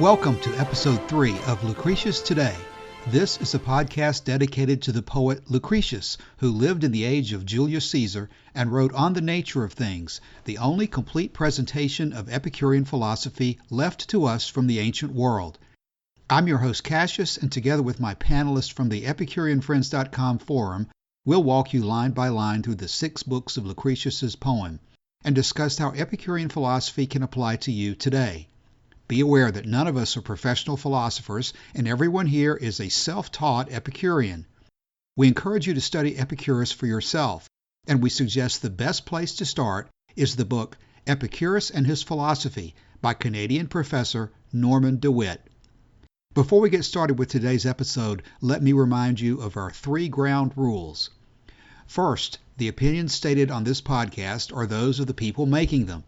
Welcome to episode 3 of Lucretius Today. This is a podcast dedicated to the poet Lucretius, who lived in the age of Julius Caesar and wrote On the Nature of Things, the only complete presentation of Epicurean philosophy left to us from the ancient world. I'm your host Cassius, and together with my panelists from the EpicureanFriends.com forum, we'll walk you line by line through the 6 books of Lucretius's poem and discuss how Epicurean philosophy can apply to you today. Be aware that none of us are professional philosophers, and everyone here is a self-taught Epicurean. We encourage you to study Epicurus for yourself, and we suggest the best place to start is the book Epicurus and His Philosophy by Canadian professor Norman DeWitt. Before we get started with today's episode, let me remind you of our 3 ground rules. First, the opinions stated on this podcast are those of the people making them.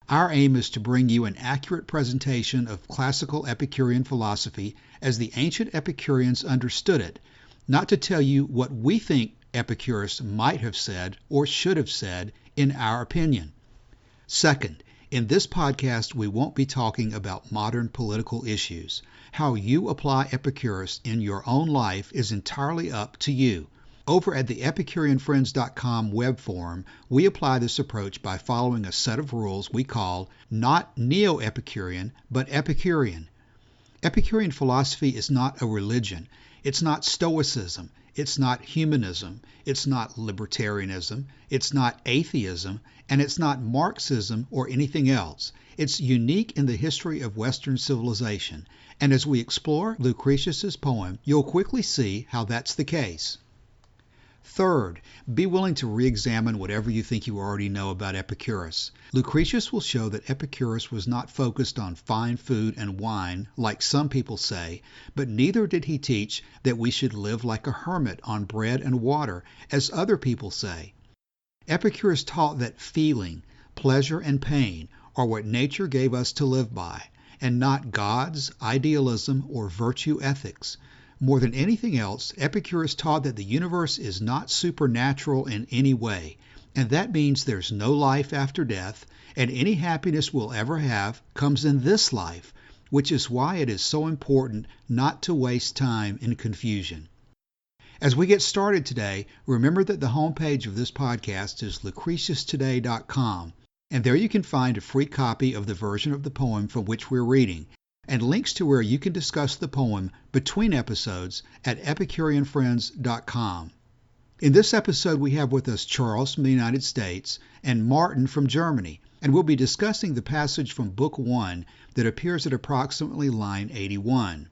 Our aim is to bring you an accurate presentation of classical Epicurean philosophy as the ancient Epicureans understood it, not to tell you what we think Epicurus might have said or should have said in our opinion. Second, in this podcast we won't be talking about modern political issues. How you apply Epicurus in your own life is entirely up to you. Over at the EpicureanFriends.com web forum, we apply this approach by following a set of rules we call not Neo-Epicurean, but Epicurean. Epicurean philosophy is not a religion. It's not Stoicism. It's not humanism. It's not libertarianism. It's not atheism. And it's not Marxism or anything else. It's unique in the history of Western civilization. And as we explore Lucretius's poem, you'll quickly see how that's the case. Third, be willing to re-examine whatever you think you already know about Epicurus. Lucretius will show that Epicurus was not focused on fine food and wine, like some people say, but neither did he teach that we should live like a hermit on bread and water, as other people say. Epicurus taught that feeling, pleasure, and pain are what nature gave us to live by, and not gods, idealism, or virtue ethics. More than anything else, Epicurus taught that the universe is not supernatural in any way, and that means there's no life after death, and any happiness we'll ever have comes in this life, which is why it is so important not to waste time in confusion. As we get started today, remember that the homepage of this podcast is lucretiustoday.com, and there you can find a free copy of the version of the poem from which we're reading, and links to where you can discuss the poem between episodes at EpicureanFriends.com. In this episode, we have with us Charles from the United States and Martin from Germany, and we'll be discussing the passage from Book 1 that appears at approximately line 81.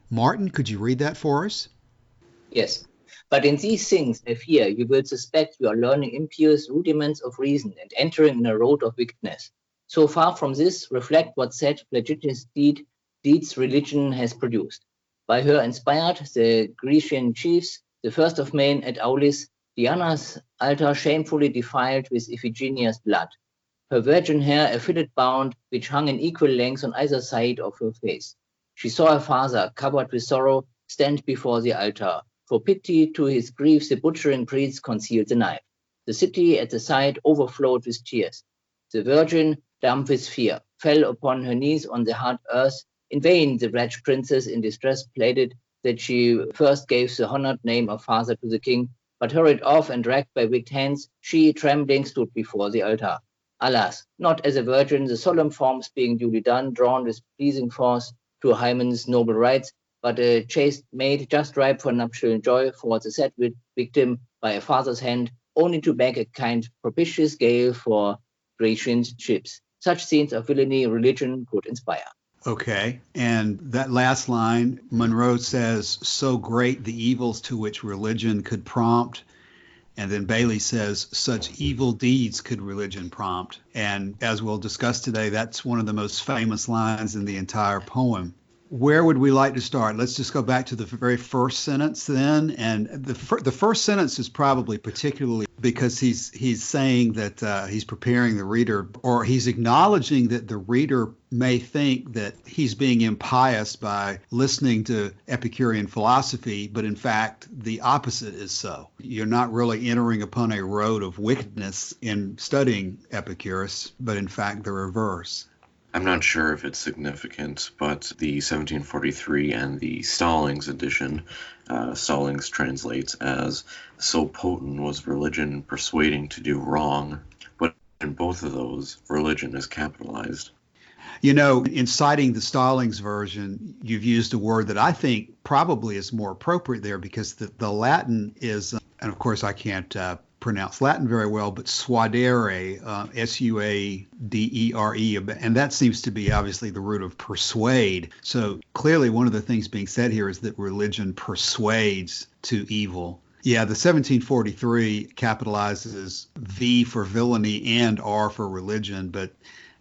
Martin, could you read that for us? Yes. But in these things, I fear you will suspect you are learning impious rudiments of reason and entering in a road of wickedness. So far from this, reflect what said flagitious deeds religion has produced. By her inspired, the Grecian chiefs, the first of men at Aulis, Diana's altar shamefully defiled with Iphigenia's blood. Her virgin hair a fillet bound, which hung in equal lengths on either side of her face. She saw her father, covered with sorrow, stand before the altar. For pity to his grief, the butchering priests concealed the knife. The city at the side overflowed with tears. The virgin, dumb with fear, fell upon her knees on the hard earth. In vain the wretched princess in distress pleaded that she first gave the honored name of father to the king, but hurried off and dragged by wicked hands, she, trembling, stood before the altar. Alas, not as a virgin, the solemn forms being duly done, drawn with pleasing force to Hymen's noble rites, but a chaste maid just ripe for nuptial joy for the sad victim by a father's hand, only to beg a kind propitious gale for Grecian ships. Such scenes of villainy religion could inspire. Okay, and that last line, Monroe says, so great the evils to which religion could prompt. And then Bailey says, such evil deeds could religion prompt. And as we'll discuss today, that's one of the most famous lines in the entire poem. Where would we like to start? Let's just go back to the very first sentence then. And the first sentence is probably particularly because he's saying that he's preparing the reader, or he's acknowledging that the reader may think that he's being impious by listening to Epicurean philosophy, but in fact, the opposite is so. You're not really entering upon a road of wickedness in studying Epicurus, but in fact, the reverse. I'm not sure if it's significant, but the 1743 and the Stallings edition, Stallings translates as, "So potent was religion persuading to do wrong," but in both of those, religion is capitalized. You know, in citing the Stallings version, you've used a word that I think probably is more appropriate there, because the Latin is, and of course I can't pronounce Latin very well, but suadere, Suadere, and that seems to be obviously the root of persuade. So clearly one of the things being said here is that religion persuades to evil. Yeah, the 1743 capitalizes V for villainy and R for religion, but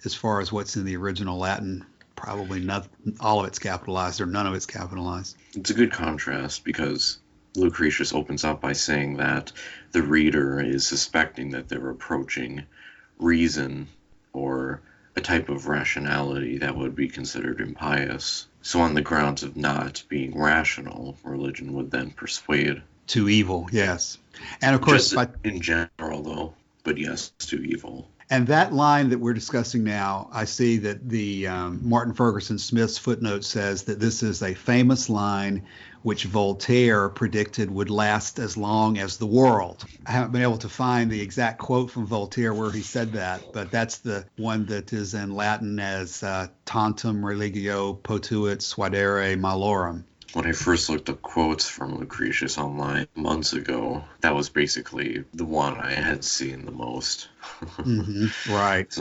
as far as what's in the original Latin, probably not all of it's capitalized or none of it's capitalized. It's a good contrast, because Lucretius opens up by saying that the reader is suspecting that they're approaching reason or a type of rationality that would be considered impious. So on the grounds of not being rational, religion would then persuade. To evil, yes. And of course, just in general, though, but yes, to evil. And that line that we're discussing now, I see that the Martin Ferguson Smith's footnote says that this is a famous line which Voltaire predicted would last as long as the world. I haven't been able to find the exact quote from Voltaire where he said that, but that's the one that is in Latin as tantum religio potuit suadere malorum. When I first looked up quotes from Lucretius online months ago, that was basically the one I had seen the most. Mm-hmm. Right.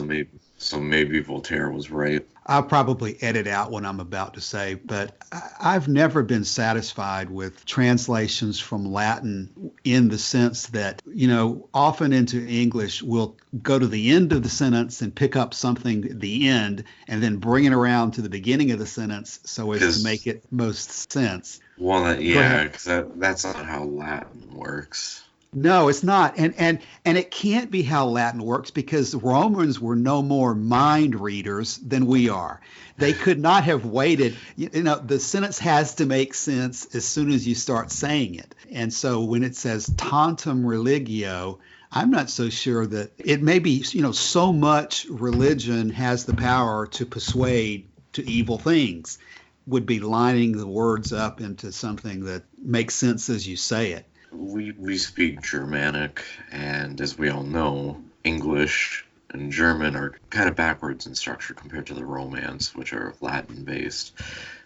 So maybe Voltaire was right. I'll probably edit out what I'm about to say, but I've never been satisfied with translations from Latin in the sense that, you know, often into English, we'll go to the end of the sentence and pick up something at the end and then bring it around to the beginning of the sentence so as to make it most sense. Well, yeah, because that's not how Latin works. No, it's not. And it can't be how Latin works, because Romans were no more mind readers than we are. They could not have waited. You know, the sentence has to make sense as soon as you start saying it. And so when it says tantum religio, I'm not so sure that it may be, you know, so much religion has the power to persuade to evil things, would be lining the words up into something that makes sense as you say it. We speak Germanic, and as we all know, English and German are kind of backwards in structure compared to the Romance, which are Latin-based.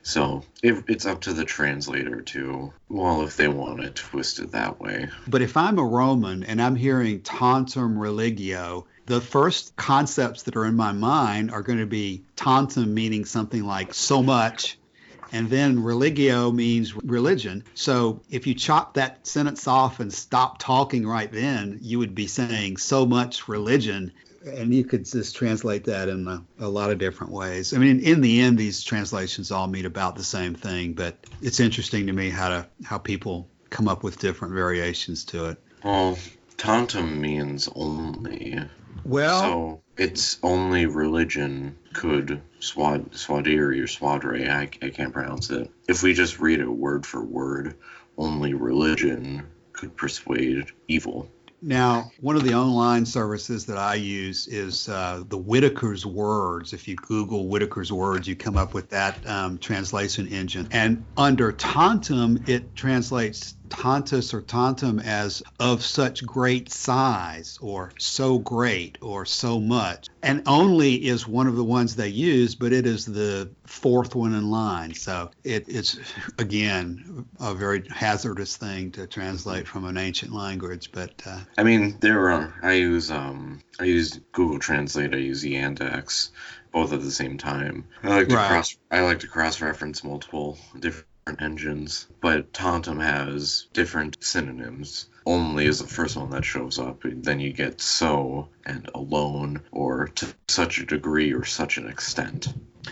So it's up to the translator to, well, if they want to twist it that way. But if I'm a Roman and I'm hearing tantum religio, the first concepts that are in my mind are going to be tantum meaning something like so much, and then religio means religion. So if you chop that sentence off and stop talking right then, you would be saying so much religion. And you could just translate that in a lot of different ways. I mean, in the end, these translations all mean about the same thing, but it's interesting to me how people come up with different variations to it. Well, tantum means only. Well, so it's only religion could swadiri or swadre, I can't pronounce it. If we just read it word for word, only religion could persuade evil. Now, one of the online services that I use is the Whitaker's Words. If you Google Whitaker's Words, you come up with that translation engine. And under tantum, it translates tantus or tantum as of such great size, or so great, or so much. And only is one of the ones they use, but it is the fourth one in line. So it's, again, a very hazardous thing to translate from an ancient language. But I mean, I use Google Translate, I use Yandex, both at the same time. I like to cross-reference multiple different engines, but tantum has different synonyms. Only is the first one that shows up. Then you get so and alone, or to such a degree or such an extent.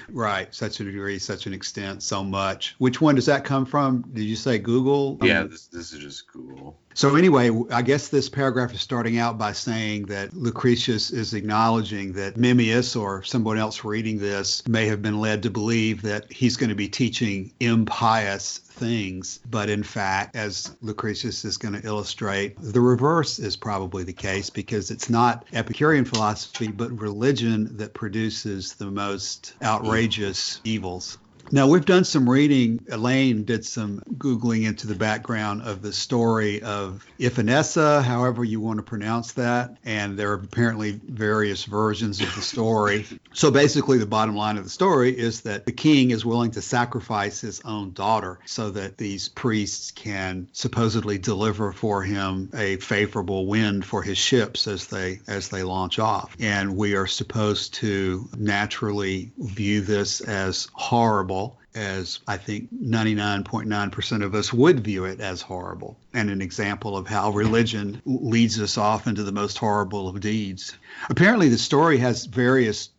Right, such a degree, such an extent, so much. Which one does that come from? Did you say Google? Yeah, this is just Google. So anyway, I guess this paragraph is starting out by saying that Lucretius is acknowledging that Memmius, or someone else reading this, may have been led to believe that he's going to be teaching impious things. But in fact, as Lucretius is going to illustrate, the reverse is probably the case, because it's not Epicurean philosophy, but religion that produces the most outrageous evils. Now, we've done some reading. Elaine did some Googling into the background of the story of Iphigenia, however you want to pronounce that. And there are apparently various versions of the story. So basically, the bottom line of the story is that the king is willing to sacrifice his own daughter so that these priests can supposedly deliver for him a favorable wind for his ships as they launch off. And we are supposed to naturally view this as horrible, as I think 99.9% of us would view it as horrible, and an example of how religion leads us off into the most horrible of deeds. Apparently, the story has various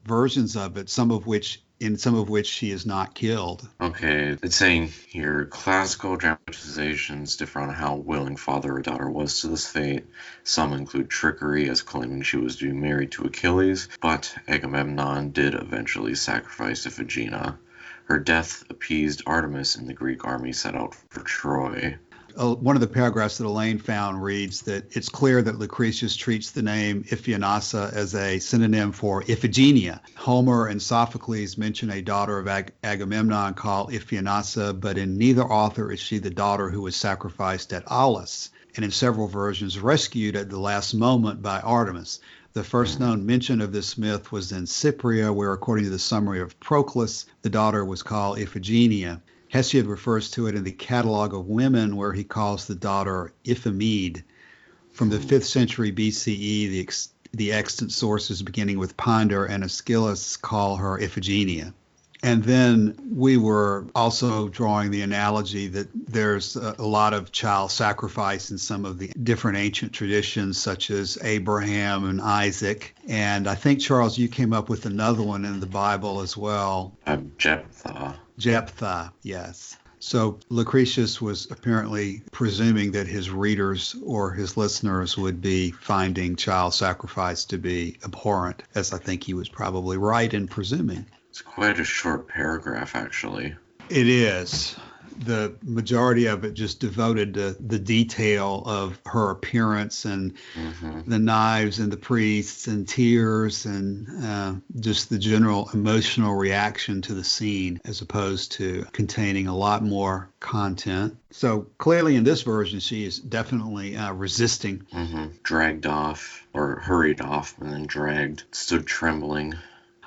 versions of it, in some of which she is not killed. Okay, it's saying here, classical dramatizations differ on how willing father or daughter was to this fate. Some include trickery, as claiming she was to be married to Achilles, but Agamemnon did eventually sacrifice Iphigenia. Her death appeased Artemis, and the Greek army set out for Troy. One of the paragraphs that Elaine found reads that it's clear that Lucretius treats the name Iphigenia as a synonym for Iphigenia. Homer and Sophocles mention a daughter of Agamemnon called Iphigenia, but in neither author is she the daughter who was sacrificed at Aulis, and in several versions rescued at the last moment by Artemis. The first known mention of this myth was in Cypria, where, according to the summary of Proclus, the daughter was called Iphigenia. Hesiod refers to it in the Catalogue of Women, where he calls the daughter Iphimede. From the 5th century BCE, the extant sources beginning with Pindar and Aeschylus call her Iphigenia. And then we were also drawing the analogy that there's a lot of child sacrifice in some of the different ancient traditions, such as Abraham and Isaac. And I think, Charles, you came up with another one in the Bible as well. Jephthah. Jephthah, yes. So Lucretius was apparently presuming that his readers or his listeners would be finding child sacrifice to be abhorrent, as I think he was probably right in presuming. It's quite a short paragraph, actually. It is. The majority of it just devoted to the detail of her appearance and the knives and the priests and tears and just the general emotional reaction to the scene, as opposed to containing a lot more content. So clearly in this version, she is definitely resisting. Dragged off, or hurried off and then dragged, stood trembling.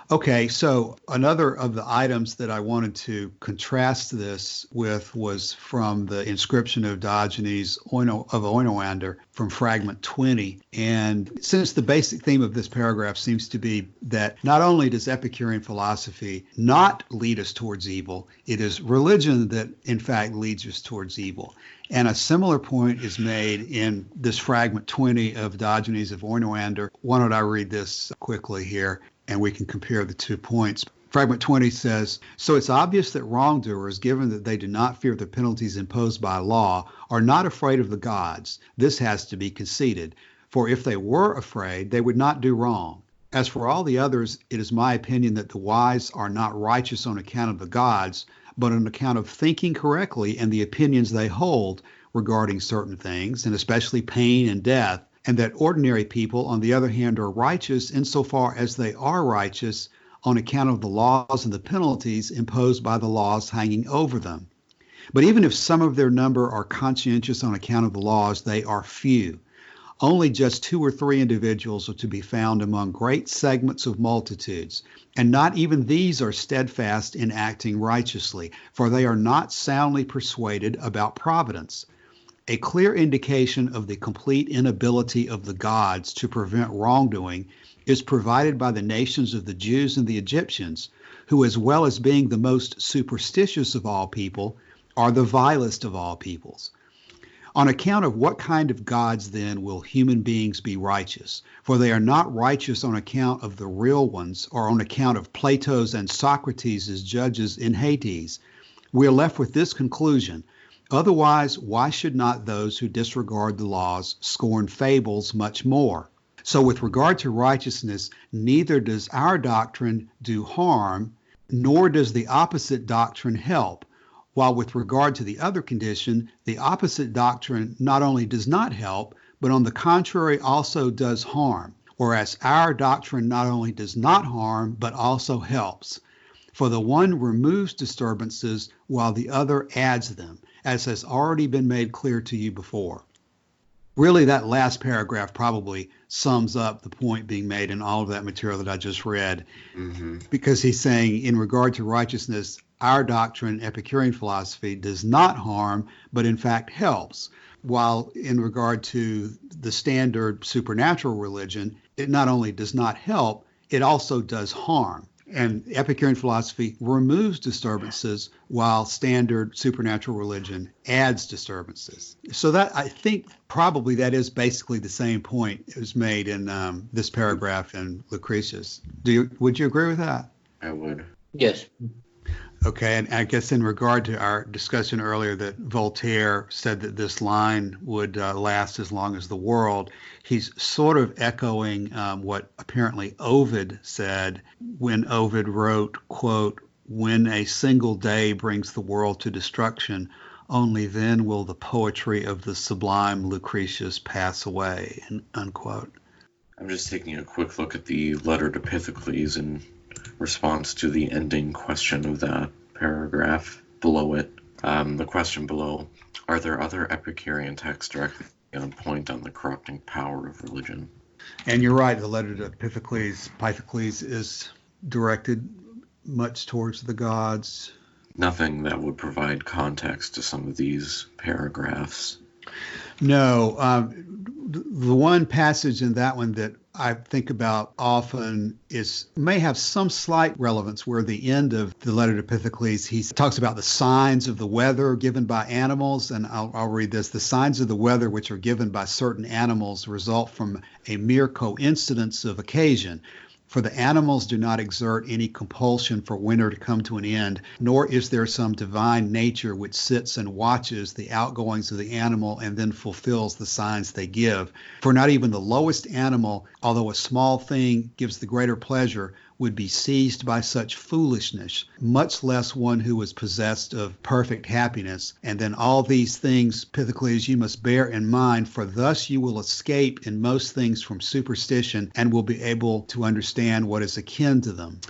Okay, so another of the items that I wanted to contrast this with was from the inscription of Diogenes of Oinoander from fragment 20. And since the basic theme of this paragraph seems to be that not only does Epicurean philosophy not lead us towards evil, it is religion that in fact leads us towards evil. And a similar point is made in this fragment 20 of Diogenes of Oinoander. Why don't I read this quickly here, and we can compare the 2 points. Fragment 20 says, "So it's obvious that wrongdoers, given that they do not fear the penalties imposed by law, are not afraid of the gods. This has to be conceded. For if they were afraid, they would not do wrong. As for all the others, it is my opinion that the wise are not righteous on account of the gods, but on account of thinking correctly and the opinions they hold regarding certain things, and especially pain and death, and that ordinary people, on the other hand, are righteous insofar as they are righteous on account of the laws and the penalties imposed by the laws hanging over them. But even if some of their number are conscientious on account of the laws, they are few. Only just 2 or 3 individuals are to be found among great segments of multitudes, and not even these are steadfast in acting righteously, for they are not soundly persuaded about providence. A clear indication of the complete inability of the gods to prevent wrongdoing is provided by the nations of the Jews and the Egyptians, who, as well as being the most superstitious of all people, are the vilest of all peoples. On account of what kind of gods, then, will human beings be righteous? For they are not righteous on account of the real ones, or on account of Plato's and Socrates' judges in Hades. We are left with this conclusion: Otherwise, why should not those who disregard the laws scorn fables much more? So with regard to righteousness, neither does our doctrine do harm, nor does the opposite doctrine help. While with regard to the other condition, the opposite doctrine not only does not help, but on the contrary also does harm. Whereas our doctrine not only does not harm, but also helps. For the one removes disturbances while the other adds them, as has already been made clear to you before. Really, that last paragraph probably sums up the point being made in all of that material that I just read, because he's saying in regard to righteousness, our doctrine, Epicurean philosophy, does not harm, but in fact helps. While in regard to the standard supernatural religion, it not only does not help, it also does harm. And Epicurean philosophy removes disturbances, while standard supernatural religion adds disturbances. So that, I think, probably that is basically the same point that was made in this paragraph in Lucretius. Would you agree with that? I would. Yes. Okay, and I guess in regard to our discussion earlier that Voltaire said that this line would last as long as the world, he's sort of echoing what apparently Ovid said when Ovid wrote, quote, "When a single day brings the world to destruction, only then will the poetry of the sublime Lucretius pass away," unquote. I'm just taking a quick look at the letter to Pythocles in response to the ending question of that paragraph below it. The question below, are there other Epicurean texts directly on point on the corrupting power of religion? And you're right, the letter to Pythocles is directed much towards the gods. Nothing that would provide context to some of these paragraphs. No, the one passage in that one that I think about often may have some slight relevance, where the end of the letter to Pythocles, he talks about the signs of the weather given by animals, and I'll read this. "The signs of the weather which are given by certain animals result from a mere coincidence of occasion. For the animals do not exert any compulsion for winter to come to an end, nor is there some divine nature which sits and watches the outgoings of the animal and then fulfills the signs they give. For not even the lowest animal, although a small thing gives the greater pleasure, would be seized by such foolishness, much less one who is possessed of perfect happiness. And then all these things, Pythocles, you must bear in mind, for thus you will escape in most things from superstition and will be able to understand what is akin to them."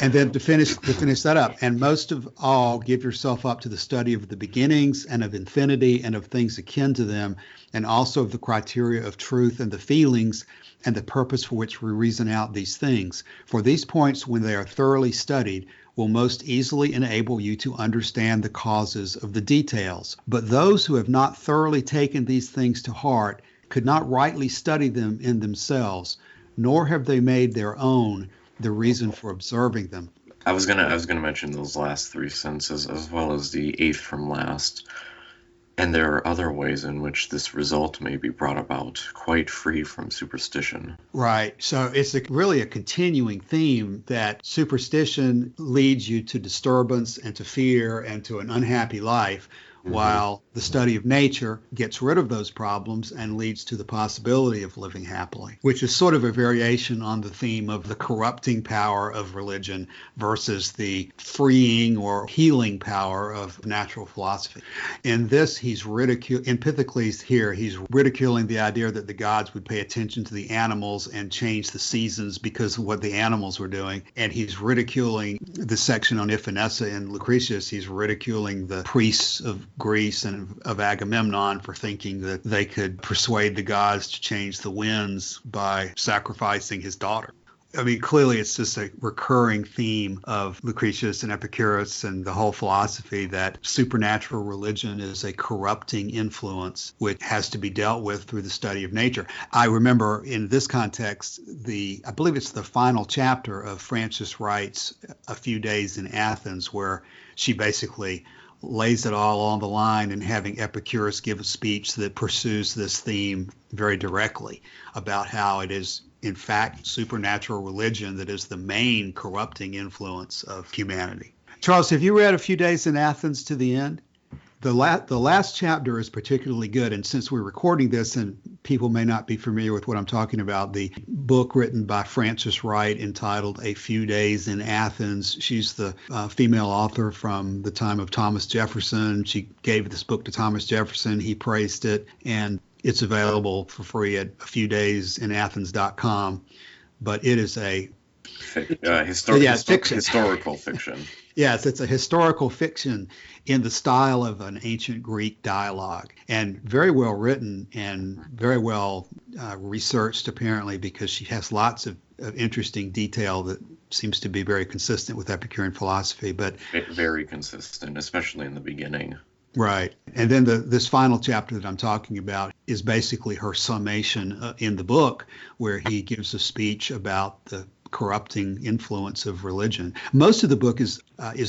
And then to finish that up, "And most of all, give yourself up to the study of the beginnings and of infinity and of things akin to them, and also of the criteria of truth and the feelings and the purpose for which we reason out these things. For these points, when they are thoroughly studied, will most easily enable you to understand the causes of the details. But those who have not thoroughly taken these things to heart could not rightly study them in themselves, nor have they made their own the reason for observing them." I was gonna mention those last three sentences as well as the eighth from last. And there are other ways in which this result may be brought about, quite free from superstition. Right. So it's really a continuing theme that superstition leads you to disturbance and to fear and to an unhappy life, while the study of nature gets rid of those problems and leads to the possibility of living happily, which is sort of a variation on the theme of the corrupting power of religion versus the freeing or healing power of natural philosophy. In this, in Pythocles here, he's ridiculing the idea that the gods would pay attention to the animals and change the seasons because of what the animals were doing. And he's ridiculing the section on Iphigenia in Lucretius. He's ridiculing the priests of Greece and of Agamemnon for thinking that they could persuade the gods to change the winds by sacrificing his daughter. I mean, clearly it's just a recurring theme of Lucretius and Epicurus and the whole philosophy that supernatural religion is a corrupting influence which has to be dealt with through the study of nature. I remember in this context, I believe it's the final chapter of Frances' Rites, A Few Days in Athens, where she basically lays it all on the line, and having Epicurus give a speech that pursues this theme very directly about how it is, in fact, supernatural religion that is the main corrupting influence of humanity. Charles, have you read A Few Days in Athens to the end? The last chapter is particularly good, and since we're recording this and people may not be familiar with what I'm talking about, the book written by Frances Wright entitled A Few Days in Athens. She's the female author from the time of Thomas Jefferson. She gave this book to Thomas Jefferson. He praised it, and it's available for free at afewdaysinathens.com. But it is a historical fiction. Yes, it's a historical fiction in the style of an ancient Greek dialogue, and very well written and very well researched, apparently, because she has lots of interesting detail that seems to be very consistent with Epicurean philosophy. But very consistent, especially in the beginning. Right. And then this final chapter that I'm talking about is basically her summation in the book, where he gives a speech about the corrupting influence of religion. Most of the book is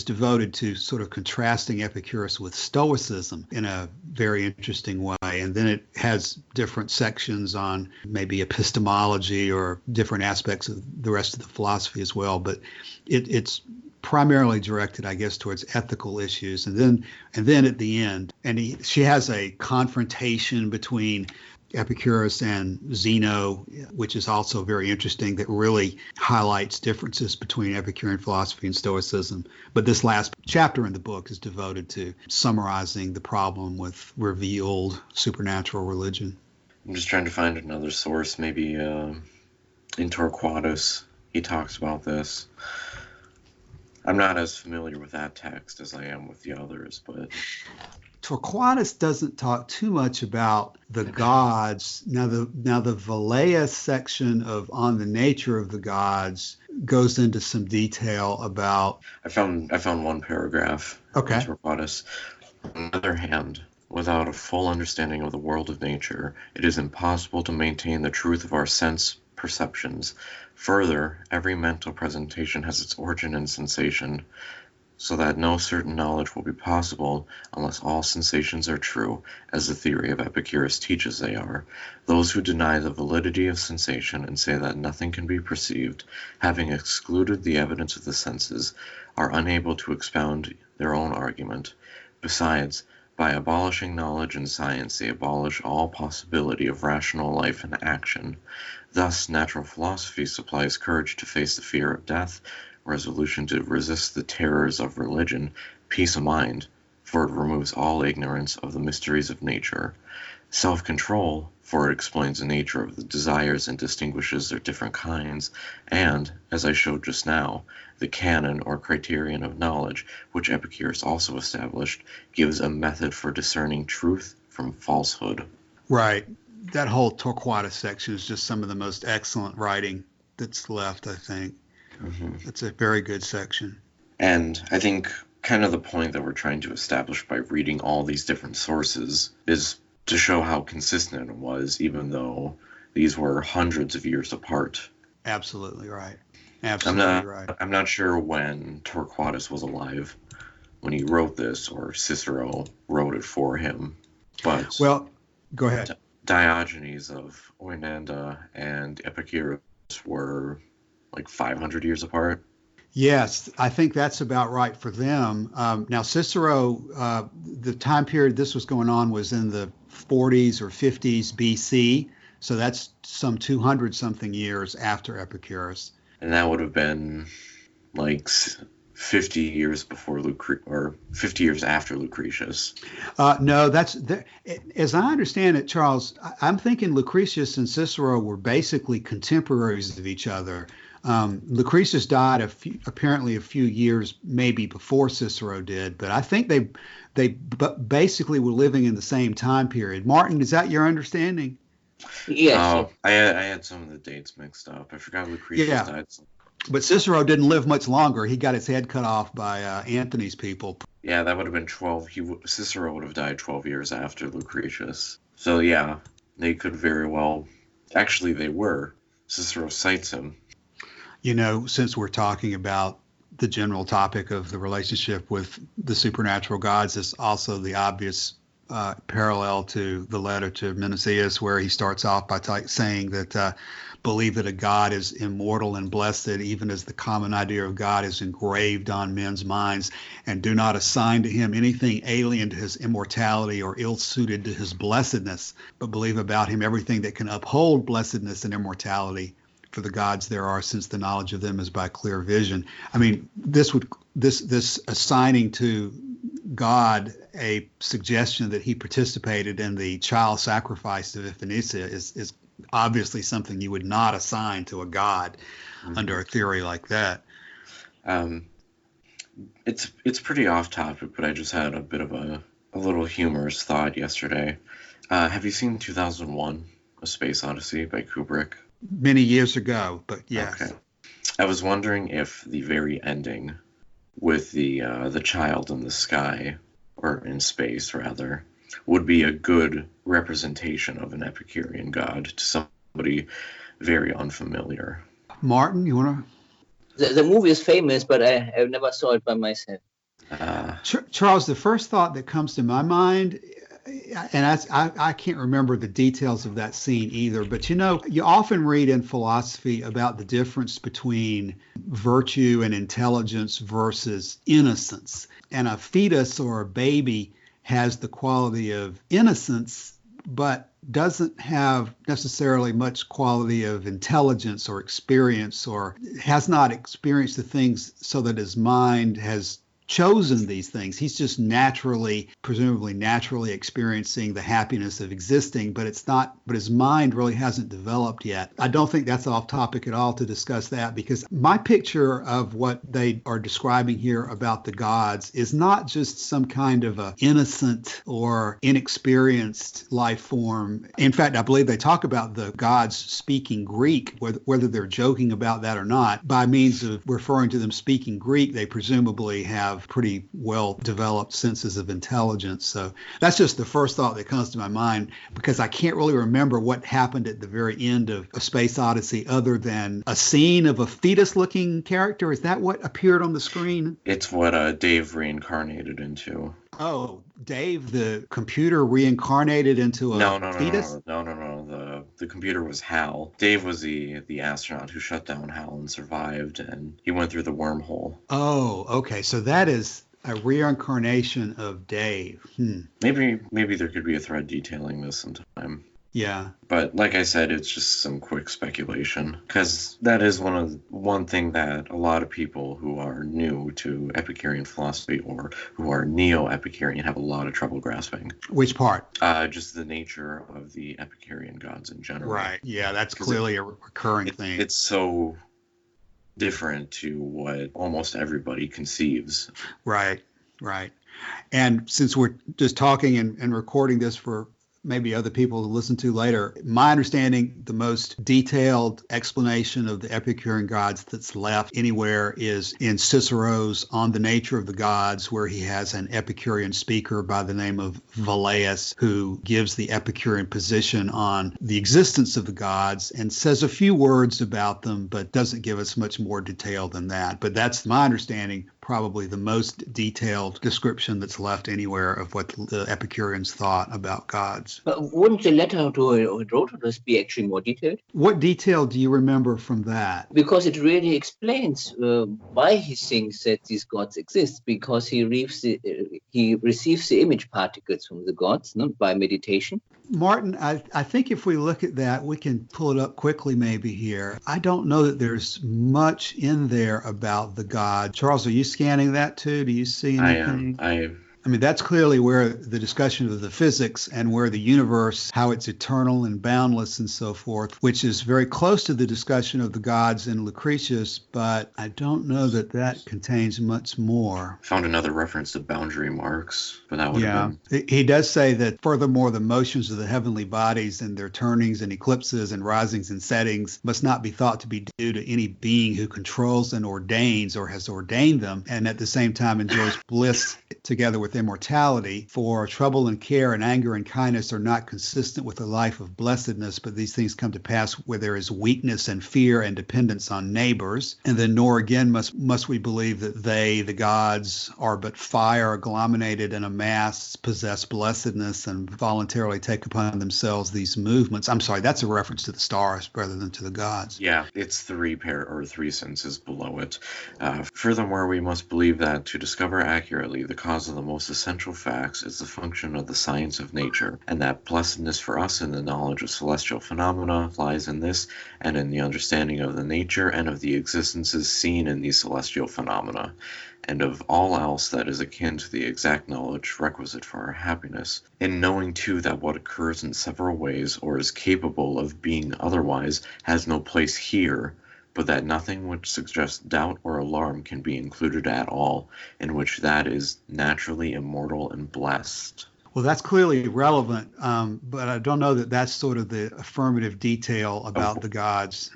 devoted to sort of contrasting Epicurus with Stoicism in a very interesting way. And then it has different sections on maybe epistemology or different aspects of the rest of the philosophy as well. But it's primarily directed, I guess, towards ethical issues. And then at the end, she has a confrontation between Epicurus and Zeno, which is also very interesting, that really highlights differences between Epicurean philosophy and Stoicism. But this last chapter in the book is devoted to summarizing the problem with revealed supernatural religion. I'm just trying to find another source, maybe in Torquatus, he talks about this. I'm not as familiar with that text as I am with the others, but Torquatus doesn't talk too much about the gods. Now the Fillet section of On the Nature of the Gods goes into some detail about. I found one paragraph. Okay. In Torquatus. On the other hand, without a full understanding of the world of nature, it is impossible to maintain the truth of our sense perceptions. Further, every mental presentation has its origin in sensation, so that no certain knowledge will be possible unless all sensations are true, as the theory of Epicurus teaches they are. Those who deny the validity of sensation and say that nothing can be perceived, having excluded the evidence of the senses, are unable to expound their own argument. Besides, by abolishing knowledge and science, they abolish all possibility of rational life and action. Thus, natural philosophy supplies courage to face the fear of death, resolution to resist the terrors of religion, peace of mind, for it removes all ignorance of the mysteries of nature, self-control, for it explains the nature of the desires and distinguishes their different kinds, and, as I showed just now, the canon or criterion of knowledge, which Epicurus also established, gives a method for discerning truth from falsehood. Right. That whole Torquatus section is just some of the most excellent writing that's left, I think. Mm-hmm. It's a very good section. And I think kind of the point that we're trying to establish by reading all these different sources is to show how consistent it was, even though these were hundreds of years apart. Absolutely right. Absolutely right. I'm not sure when Torquatus was alive when he wrote this, or Cicero wrote it for him. But well, go ahead. Diogenes of Oinanda and Epicurus were like 500 years apart. Yes, I think that's about right for them. Now, Cicero, the time period this was going on was in the 40s or 50s BC. So that's some 200-something years after Epicurus. And that would have been like 50 years before or 50 years after Lucretius. No, as I understand it, Charles, I'm thinking Lucretius and Cicero were basically contemporaries of each other. Lucretius died apparently a few years maybe before Cicero did, but I think they basically were living in the same time period. Martin, is that your understanding? Yes. Oh, I had some of the dates mixed up. I forgot Lucretius died. But Cicero didn't live much longer. He got his head cut off by Antony's people. Yeah, that would have been 12. Cicero would have died 12 years after Lucretius. So yeah, they could very well. Actually, they were. Cicero cites him. You know, since we're talking about the general topic of the relationship with the supernatural gods, is also the obvious parallel to the letter to Menicius, where he starts off by saying that believe that a God is immortal and blessed, even as the common idea of God is engraved on men's minds, and do not assign to him anything alien to his immortality or ill-suited to his blessedness, but believe about him everything that can uphold blessedness and immortality. For the gods there are, since the knowledge of them is by clear vision. I mean, this assigning to God a suggestion that he participated in the child sacrifice of Iphigenia is obviously something you would not assign to a god under a theory like that. It's pretty off topic, but I just had a bit of a little humorous thought yesterday. Have you seen 2001: A Space Odyssey by Kubrick? Many years ago, but yes. Okay. I was wondering if the very ending with the child in the sky, or in space rather, would be a good representation of an Epicurean god to somebody very unfamiliar. Martin, you want to? The movie is famous, but I never saw it by myself. Charles, the first thought that comes to my mind, and I can't remember the details of that scene either, but you often read in philosophy about the difference between virtue and intelligence versus innocence. And a fetus or a baby has the quality of innocence, but doesn't have necessarily much quality of intelligence or experience, or has not experienced the things so that his mind has chosen these things. He's just presumably naturally experiencing the happiness of existing, but his mind really hasn't developed yet. I don't think that's off topic at all to discuss that, because my picture of what they are describing here about the gods is not just some kind of a innocent or inexperienced life form. In fact, I believe they talk about the gods speaking Greek, whether they're joking about that or not. By means of referring to them speaking Greek, they presumably have pretty well developed senses of intelligence. So that's just the first thought that comes to my mind, because I can't really remember what happened at the very end of A Space Odyssey other than a scene of a fetus-looking character. Is that what appeared on the screen? It's what Dave reincarnated into. Oh, Dave, the computer reincarnated into a fetus? No. The computer was Hal. Dave was the astronaut who shut down Hal and survived, and he went through the wormhole. Oh, okay. So that is a reincarnation of Dave. Maybe there could be a thread detailing this sometime. Yeah. But like I said, it's just some quick speculation, because that is one thing that a lot of people who are new to Epicurean philosophy or who are neo-Epicurean have a lot of trouble grasping. Which part? Just the nature of the Epicurean gods in general. Right. Yeah, that's clearly a recurring thing. It's so different to what almost everybody conceives. Right. And since we're just talking and recording this for maybe other people to listen to later, my understanding, the most detailed explanation of the Epicurean gods that's left anywhere is in Cicero's On the Nature of the Gods, where he has an Epicurean speaker by the name of Velleius, who gives the Epicurean position on the existence of the gods and says a few words about them, but doesn't give us much more detail than that. But that's my understanding, probably the most detailed description that's left anywhere of what the Epicureans thought about gods. But wouldn't the letter to Herodotus be actually more detailed? What detail do you remember from that? Because it really explains why he thinks that these gods exist, because he receives the image particles from the gods, not by meditation. Martin, I think if we look at that, we can pull it up quickly maybe here. I don't know that there's much in there about the god. Charles, are you scanning that too? Do you see anything? I am. I mean, that's clearly where the discussion of the physics and where the universe, how it's eternal and boundless and so forth, which is very close to the discussion of the gods in Lucretius, but I don't know that that contains much more. Found another reference to boundary marks, but that would have been... He does say that, furthermore, the motions of the heavenly bodies and their turnings and eclipses and risings and settings must not be thought to be due to any being who controls and ordains or has ordained them, and at the same time enjoys bliss together with immortality. For trouble and care and anger and kindness are not consistent with a life of blessedness, but these things come to pass where there is weakness and fear and dependence on neighbors. And then nor again must we believe that they, the gods, are but fire agglomerated in a mass, possess blessedness, and voluntarily take upon themselves these movements. I'm sorry, that's a reference to the stars rather than to the gods. Yeah, it's three senses below it. Furthermore, we must believe that to discover accurately the cause of the most essential facts is the function of the science of nature, and that blessedness for us in the knowledge of celestial phenomena lies in this, and in the understanding of the nature and of the existences seen in these celestial phenomena, and of all else that is akin to the exact knowledge requisite for our happiness, in knowing too that what occurs in several ways, or is capable of being otherwise, has no place here, but that nothing which suggests doubt or alarm can be included at all, in which that is naturally immortal and blessed. Well, that's clearly relevant, but I don't know that that's sort of the affirmative detail about the gods.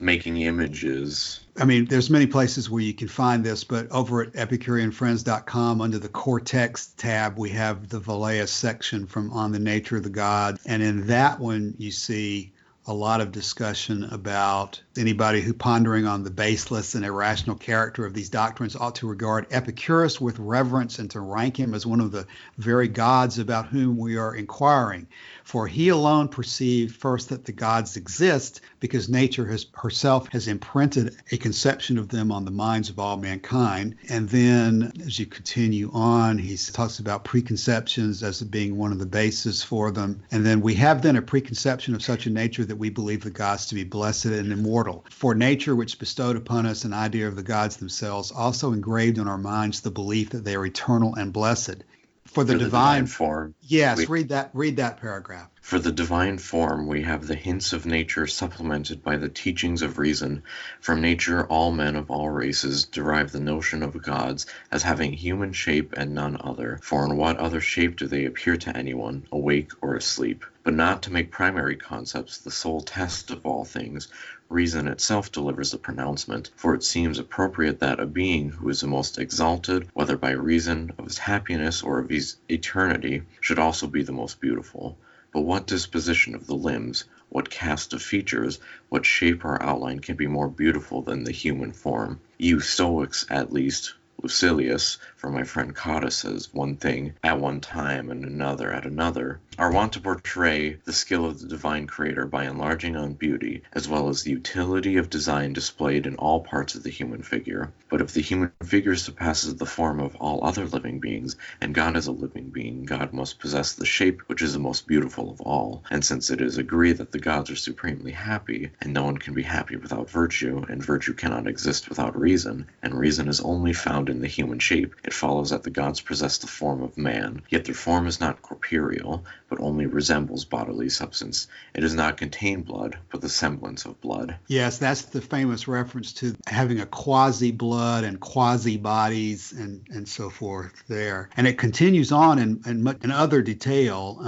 Making images. I mean, there's many places where you can find this, but over at EpicureanFriends.com, under the Core Text tab, we have the Velaeus section from On the Nature of the Gods. And in that one, you see a lot of discussion about anybody who pondering on the baseless and irrational character of these doctrines ought to regard Epicurus with reverence and to rank him as one of the very gods about whom we are inquiring. For he alone perceived first that the gods exist because nature herself has imprinted a conception of them on the minds of all mankind. And then as you continue on, he talks about preconceptions as being one of the bases for them. And then we have then a preconception of such a nature that we believe the gods to be blessed and immortal. For nature, which bestowed upon us an idea of the gods themselves, also engraved in our minds the belief that they are eternal and blessed. For the divine form. Yes, read that paragraph. For the divine form, we have the hints of nature supplemented by the teachings of reason. From nature, all men of all races derive the notion of gods as having human shape and none other. For in what other shape do they appear to anyone, awake or asleep? But not to make primary concepts the sole test of all things, reason itself delivers the pronouncement, for it seems appropriate that a being who is the most exalted, whether by reason of his happiness or of his eternity, should also be the most beautiful. But what disposition of the limbs, what cast of features, what shape or outline can be more beautiful than the human form? You Stoics, at least, Lucilius, for my friend Cotta says one thing at one time and another at another, are wont to portray the skill of the divine creator by enlarging on beauty, as well as the utility of design displayed in all parts of the human figure. But if the human figure surpasses the form of all other living beings, and God is a living being, God must possess the shape which is the most beautiful of all. And since it is agreed that the gods are supremely happy, and no one can be happy without virtue, and virtue cannot exist without reason, and reason is only found in the human shape, it follows that the gods possess the form of man. Yet their form is not corporeal, but only resembles bodily substance. It does not contain blood, but the semblance of blood. Yes, that's the famous reference to having a quasi-blood and quasi-bodies and so forth there. And it continues on in other detail.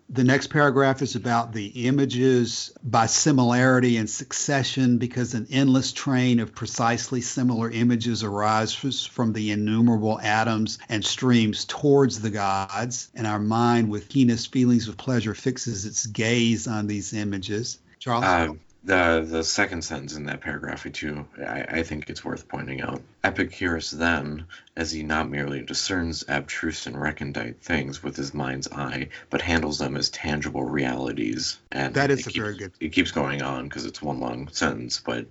The next paragraph is about the images by similarity and succession, because an endless train of precisely similar images arises from the innumerable atoms and streams towards the gods, and our mind with keenest feelings of pleasure fixes its gaze on these images. Charles? The second sentence in that paragraph, too, I think it's worth pointing out. Epicurus then, as he not merely discerns abstruse and recondite things with his mind's eye, but handles them as tangible realities. And that is very good. It keeps going on because it's one long sentence, but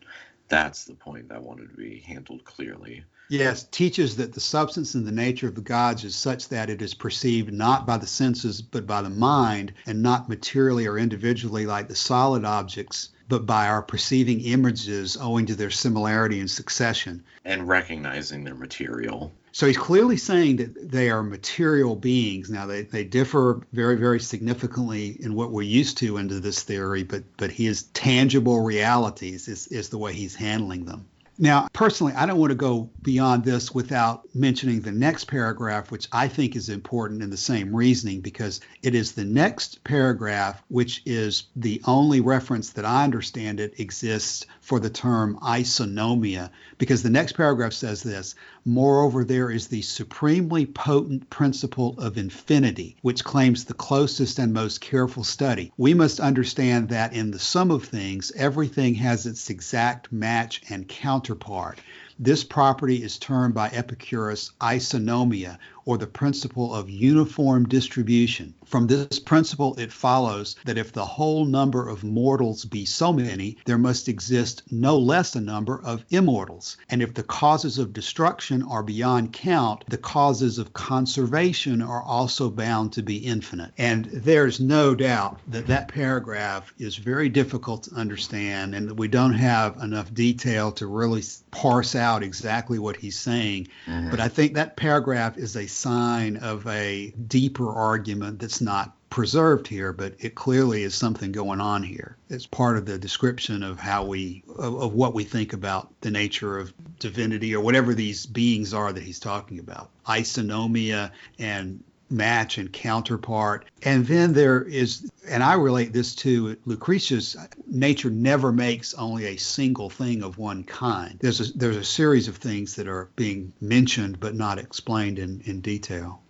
that's the point that wanted to be handled clearly. Yes, teaches that the substance and the nature of the gods is such that it is perceived not by the senses, but by the mind, and not materially or individually like the solid objects, but by our perceiving images owing to their similarity and succession. And recognizing their material. So he's clearly saying that they are material beings. Now, they differ very, very significantly in what we're used to into this theory, but his tangible realities is the way he's handling them. Now, personally, I don't want to go beyond this without mentioning the next paragraph, which I think is important in the same reasoning, because it is the next paragraph, which is the only reference that I understand it exists for the term isonomia, because the next paragraph says this: Moreover, there is the supremely potent principle of infinity, which claims the closest and most careful study. We must understand that in the sum of things, everything has its exact match and counterpart. This property is termed by Epicurus isonomia, or the principle of uniform distribution. From this principle, it follows that if the whole number of mortals be so many, there must exist no less a number of immortals. And if the causes of destruction are beyond count, the causes of conservation are also bound to be infinite. And there's no doubt that that paragraph is very difficult to understand, and that we don't have enough detail to really parse out exactly what he's saying. Mm-hmm. But I think that paragraph is a sign of a deeper argument that's not preserved here, but it clearly is something going on here. It's part of the description of how of what we think about the nature of divinity, or whatever these beings are that he's talking about. Isonomia and match and counterpart. And then there is, and I relate this to Lucretius, nature never makes only a single thing of one kind. There's a series of things that are being mentioned but not explained in detail.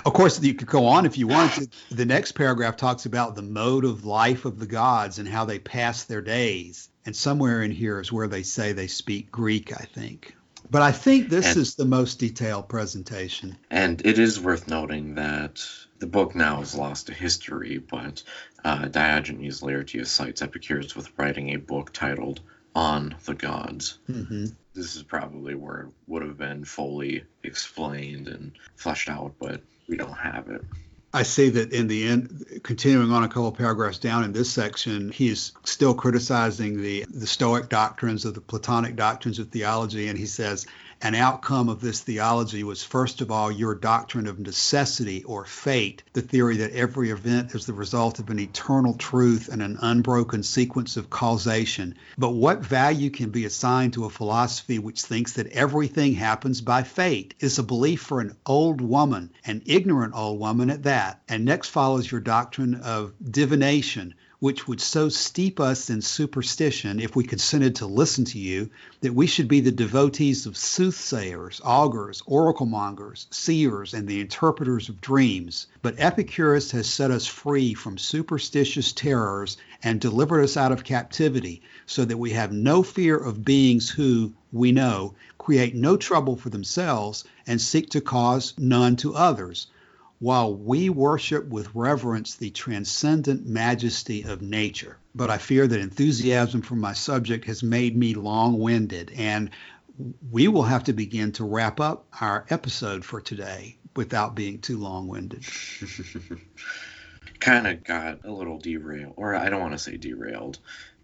Of course, you could go on if you want to. The next paragraph talks about the mode of life of the gods and how they pass their days. And somewhere in here is where they say they speak Greek, I think. But I think this is the most detailed presentation. And it is worth noting that the book now is lost to history, but Diogenes Laertius cites Epicurus with writing a book titled On the Gods. Mm-hmm. This is probably where it would have been fully explained and fleshed out, but we don't have it. I see that in the end, continuing on a couple of paragraphs down in this section, he is still criticizing the Stoic doctrines, of the Platonic doctrines of theology, and he says, an outcome of this theology was, first of all, your doctrine of necessity or fate, the theory that every event is the result of an eternal truth and an unbroken sequence of causation. But what value can be assigned to a philosophy which thinks that everything happens by fate? It is a belief for an old woman, an ignorant old woman at that. And next follows your doctrine of divination, which would so steep us in superstition, if we consented to listen to you, that we should be the devotees of soothsayers, augurs, oracle mongers, seers, and the interpreters of dreams. But Epicurus has set us free from superstitious terrors and delivered us out of captivity, so that we have no fear of beings who, we know, create no trouble for themselves and seek to cause none to others, while we worship with reverence the transcendent majesty of nature. But I fear that enthusiasm for my subject has made me long-winded, and we will have to begin to wrap up our episode for today without being too long-winded. Kind of got a little derailed, or I don't want to say derailed,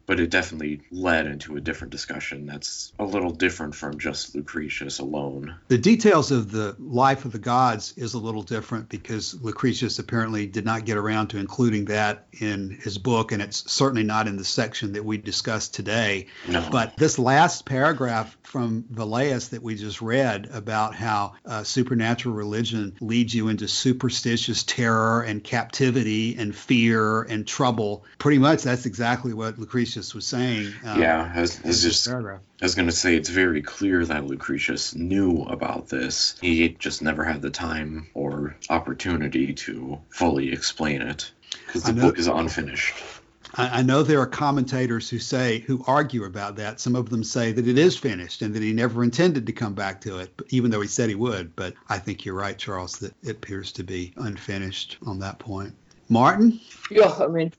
but it definitely led into a different discussion that's a little different from just Lucretius alone. The details of the life of the gods is a little different because Lucretius apparently did not get around to including that in his book, and it's certainly not in the section that we discussed today. No. But this last paragraph from Velleius that we just read about how supernatural religion leads you into superstitious terror and captivity and fear and trouble, pretty much that's exactly what Lucretius was saying. I was going to say it's very clear that Lucretius knew about this. He just never had the time or opportunity to fully explain it because the book is unfinished. I know there are commentators who argue about that. Some of them say that it is finished and that he never intended to come back to it, even though he said he would. But I think you're right, Charles, that it appears to be unfinished on that point. Martin? Yeah, I mean,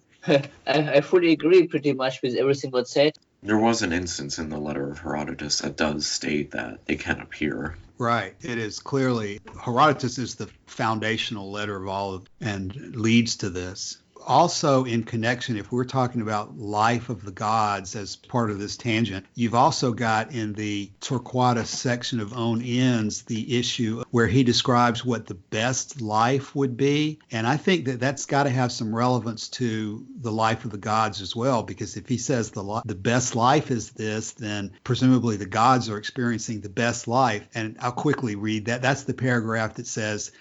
I fully agree pretty much with everything that's said. There was an instance in the letter of Herodotus that does state that it can appear. Right. It is clearly, Herodotus is the foundational letter of all of, and leads to this. Also in connection, if we're talking about life of the gods as part of this tangent, you've also got in the Torquatus section of On Ends the issue where he describes what the best life would be. And I think that that's got to have some relevance to the life of the gods as well, because if he says the best life is this, then presumably the gods are experiencing the best life. And I'll quickly read that. That's the paragraph that says,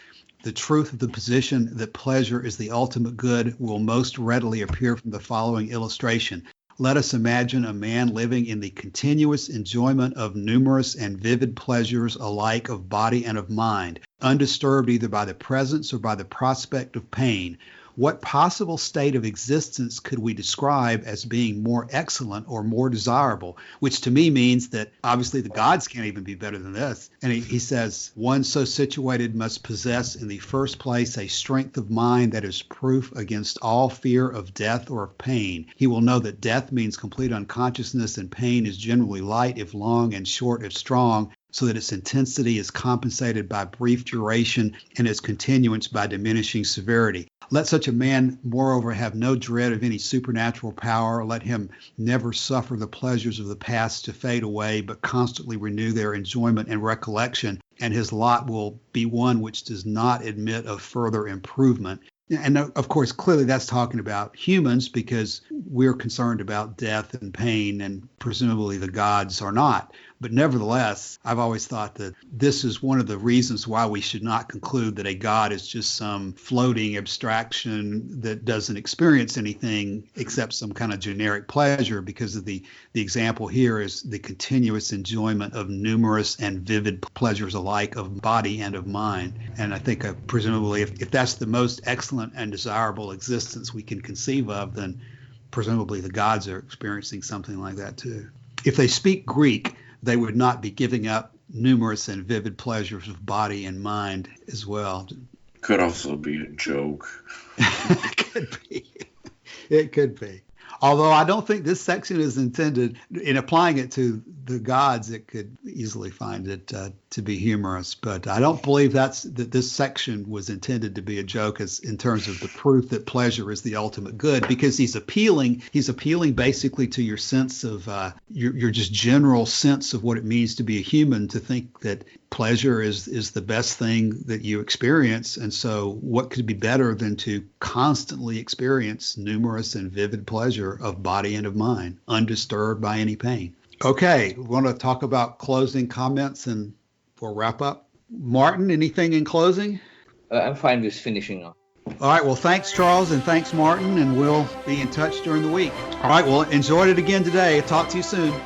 the truth of the position that pleasure is the ultimate good will most readily appear from the following illustration. Let us imagine a man living in the continuous enjoyment of numerous and vivid pleasures alike of body and of mind, undisturbed either by the presence or by the prospect of pain. What possible state of existence could we describe as being more excellent or more desirable? Which to me means that obviously the gods can't even be better than this. And he says, one so situated must possess in the first place a strength of mind that is proof against all fear of death or of pain. He will know that death means complete unconsciousness, and pain is generally light if long and short if strong, so that its intensity is compensated by brief duration and its continuance by diminishing severity. Let such a man, moreover, have no dread of any supernatural power. Let him never suffer the pleasures of the past to fade away, but constantly renew their enjoyment and recollection, and his lot will be one which does not admit of further improvement. And of course, clearly that's talking about humans, because we're concerned about death and pain, and presumably the gods are not. But nevertheless, I've always thought that this is one of the reasons why we should not conclude that a god is just some floating abstraction that doesn't experience anything except some kind of generic pleasure, because of the example here is the continuous enjoyment of numerous and vivid pleasures alike of body and of mind. And I think presumably if that's the most excellent and desirable existence we can conceive of, then presumably the gods are experiencing something like that too. If they speak Greek, they would not be giving up numerous and vivid pleasures of body and mind as well. Could also be a joke. It could be. It could be. Although I don't think this section is intended, in applying it to the gods, it could easily find it to be humorous. But I don't believe that this section was intended to be a joke in terms of the proof that pleasure is the ultimate good, because he's appealing basically to your sense of your just general sense of what it means to be a human, to think that pleasure is the best thing that you experience. And so what could be better than to constantly experience numerous and vivid pleasure of body and of mind, undisturbed by any pain. Okay, we want to talk about closing comments and we'll wrap up. Martin, anything in closing? I'm fine with finishing up. All right, well, thanks, Charles, and thanks, Martin, and we'll be in touch during the week. All right, well, enjoyed it again today. Talk to you soon.